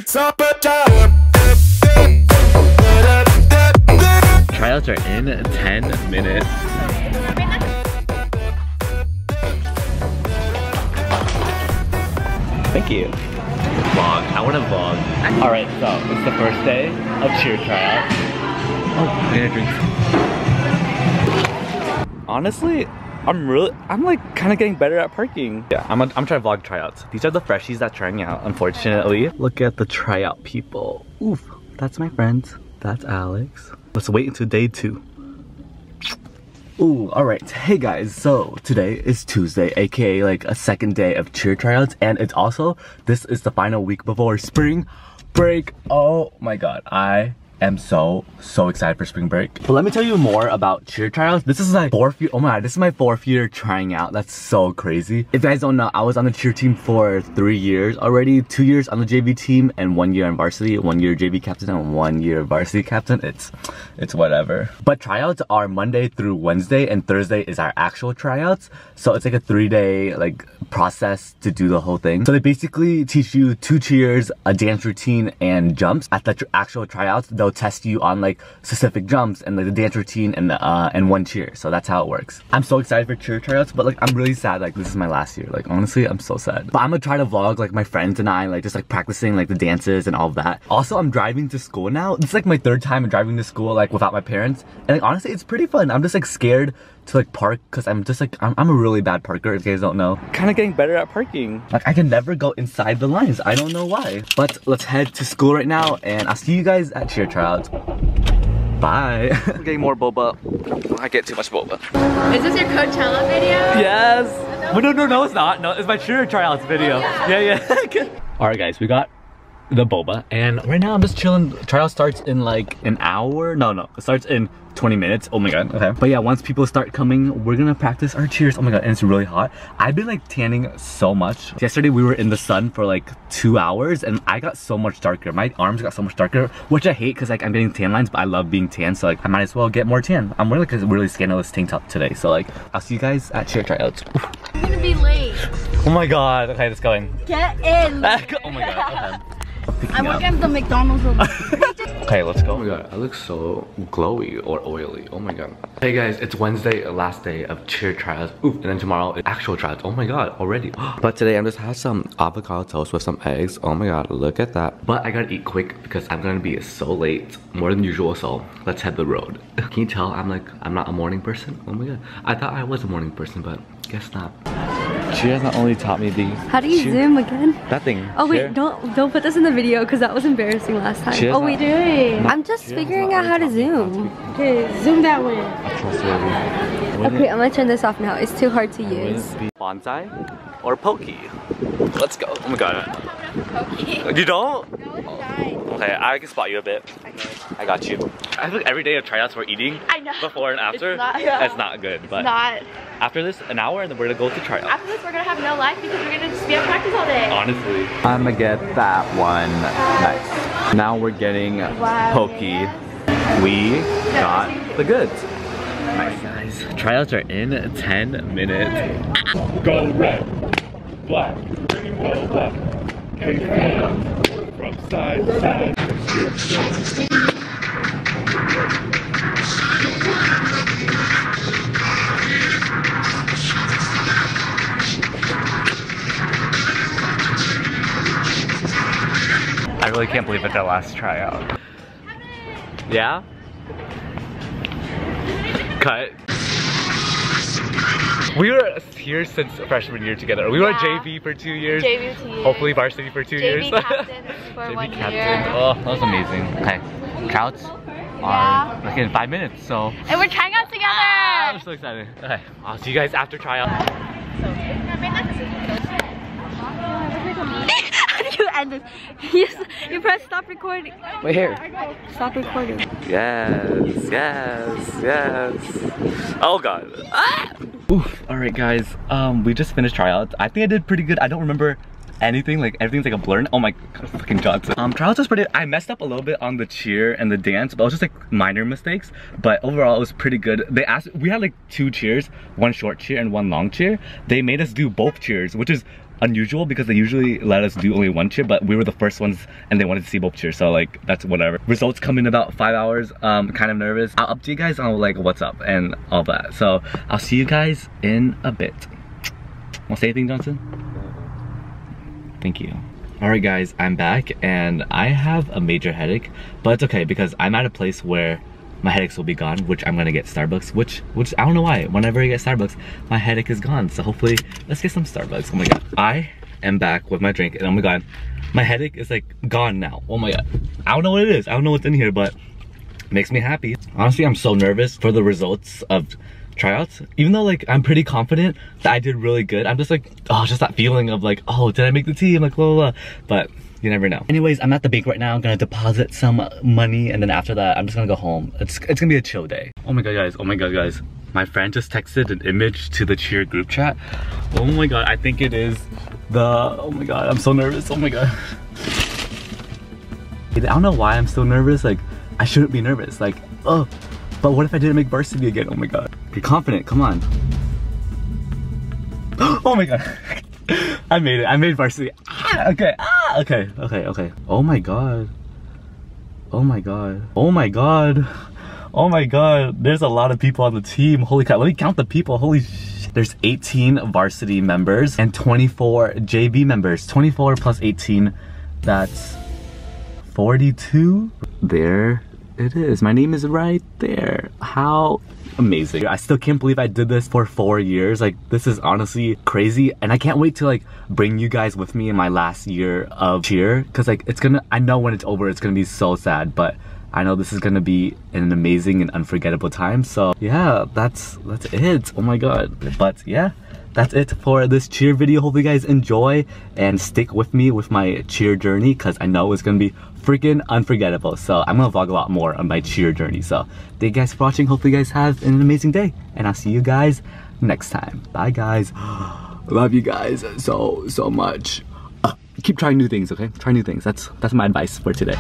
Tryouts are in 10 minutes. Thank you. Vlog. I want to vlog. Alright, so it's the first day of cheer tryout. Oh, I'm gonna drink. Honestly, I'm like kind of getting better at parking. Yeah, I'm trying to vlog tryouts. These are the freshies that trying out, unfortunately. Look at the tryout people. Oof, that's my friends. That's Alex. Let's wait until day 2. Ooh, alright. Hey guys, so today is Tuesday, aka like a second day of cheer tryouts, and it's also, this is the final week before spring break. Oh my god, I am so excited for spring break. But let me tell you more about cheer tryouts. This is my 4th year, oh my god, this is my 4th year trying out. That's so crazy. If you guys don't know, I was on the cheer team for 3 years already. 2 years on the JV team and 1 year on varsity, 1 year JV captain and 1 year varsity captain. It's whatever. But tryouts are Monday through Wednesday, and Thursday is our actual tryouts. So it's like a 3-day like process to do the whole thing. So they basically teach you 2 cheers, a dance routine, and jumps. At the actual tryouts, they'll test you on like specific jumps and like the dance routine and the and 1 cheer. So that's how it works. I'm so excited for cheer tryouts, but like I'm really sad like this is my last year. Like honestly, I'm so sad. But I'm gonna try to vlog like my friends and I, like just like practicing like the dances and all of that. Also, I'm driving to school now. It's like my 3rd time driving to school like without my parents, and like honestly it's pretty fun. I'm just like scared to like park because I'm just like I'm a really bad parker, if you guys don't know. Kind of getting better at parking. Like I can never go inside the lines. I don't know why. But let's head to school right now, and I'll see you guys at cheer tryouts. Bye. I'm getting more boba. I get too much boba. Is this your Coachella video? Yes. But no, it's not. No, it's my cheer tryouts video. Yeah. All right, guys, we got the boba, and right now I'm just chilling. Tryout starts in like an hour. No, it starts in 20 minutes. Oh my god. Okay. But yeah, once people start coming, we're gonna practice our cheers. Oh my god, and it's really hot. I've been like tanning so much. Yesterday we were in the sun for like 2 hours, and I got so much darker. My arms got so much darker, which I hate because like I'm getting tan lines, but I love being tan, so like I might as well get more tan. I'm wearing like a really scandalous tank top today, so like I'll see you guys at cheer tryouts. I'm gonna be late. Oh my god. Okay, let's go in. Get in. Oh my god. Okay. I work at the McDonald's over. Okay, let's go. Oh my god, I look so glowy or oily. Oh my god. Hey guys, it's Wednesday, last day of cheer tryouts. Ooh, and then tomorrow is actual tryouts. Oh my god, already. But today I'm just having some avocado toast with some eggs. Oh my god, look at that. But I gotta eat quick because I'm gonna be so late, more than usual, so let's head the road. Can you tell I'm not a morning person? Oh my god. I thought I was a morning person, but guess not. She has not only taught me the... How do you zoom again? That thing. Oh wait, don't put this in the video because that was embarrassing last time. Oh wait, I'm just figuring out how to zoom. Okay, zoom that way. Okay, I'm gonna turn this off now. It's too hard to use. Bonsai or pokey? Let's go. Oh my god. Pokey. You don't? No, it's not. Okay, I can spot you a bit. Okay. I got you. I feel like every day of tryouts we're eating. I know. Before and after. It's not good, but not. After this, an hour, and then we're gonna go to tryout. After this, we're gonna have no life because we're gonna just be at practice all day. Honestly. I'm gonna get that one. Nice. Now we're getting pokey. We got the goods. Nice, guys. Tryouts are in 10 minutes. Go red, black, green, go black. From side to side. I really can't believe it's our last tryout. Yeah? Cut. We were here since freshman year together. We were JV for 2 years. JV for 2 years. Hopefully varsity for 2 years. JV captain for 1 year. Oh, that was amazing. Okay, tryouts are like in 5 minutes, so. And we're trying out together! I'm so excited. Okay, I'll see you guys after tryout. How do you end this? You press stop recording. Wait here. Stop recording. Yes. Oh god. Ah! Oof. Alright guys, we just finished tryouts. I think I did pretty good. I don't remember anything, like everything's like a blur. Oh my god, fucking Johnson. Tryouts was pretty, I messed up a little bit on the cheer and the dance, but it was just like minor mistakes. But overall it was pretty good. They asked, we had like 2 cheers, 1 short cheer and 1 long cheer. They made us do both cheers, which is unusual because they usually let us do only one cheer, but we were the first ones and they wanted to see both cheers, so like that's whatever. Results come in about 5 hours. Kind of nervous. I'll update you guys on like what's up and all that. So I'll see you guys in a bit. Want to say anything, Johnson? Thank you. Alright guys, I'm back and I have a major headache, but it's okay because I'm at a place where my headaches will be gone, which I'm gonna get Starbucks, which I don't know why. Whenever I get Starbucks, my headache is gone. So hopefully, let's get some Starbucks. Oh my god. I am back with my drink and oh my god, my headache is like gone now. Oh my god. I don't know what it is. I don't know what's in here, but it makes me happy. Honestly, I'm so nervous for the results of tryouts. Even though like I'm pretty confident that I did really good, I'm just like, oh, just that feeling of like, oh, did I make the team? Like, blah, blah, blah. But you never know. Anyways, I'm at the bank right now. I'm gonna deposit some money and then after that, I'm just gonna go home. It's gonna be a chill day. Oh my god, guys. Oh my god, guys. My friend just texted an image to the cheer group chat. Oh my god, I think it is the, oh my god, I'm so nervous. Oh my god. I don't know why I'm still nervous. Like, I shouldn't be nervous. Like, oh, but what if I didn't make varsity again? Oh my god. Be confident, come on. Oh my god. I made it. I made varsity. Okay. Okay. Oh my god. Oh my god. Oh my god. Oh my god. There's a lot of people on the team. Holy cow. Let me count the people. Holy sh. There's 18 varsity members and 24 JV members. 24 plus 18. That's 42. There it is. My name is right there. How amazing. I still can't believe I did this for 4 years. Like, this is honestly crazy and I can't wait to like bring you guys with me in my last year of cheer, because like it's gonna, I know when it's over it's gonna be so sad, but I know this is gonna be an amazing and unforgettable time. So yeah, that's it. Oh my god. But yeah, that's it for this cheer video. Hopefully you guys enjoy and stick with me with my cheer journey, because I know it's gonna be freaking unforgettable. So I'm gonna vlog a lot more on my cheer journey. So thank you guys for watching. Hopefully you guys have an amazing day and I'll see you guys next time. Bye guys. Love you guys so much. Keep trying new things, okay? Try new things. That's my advice for today.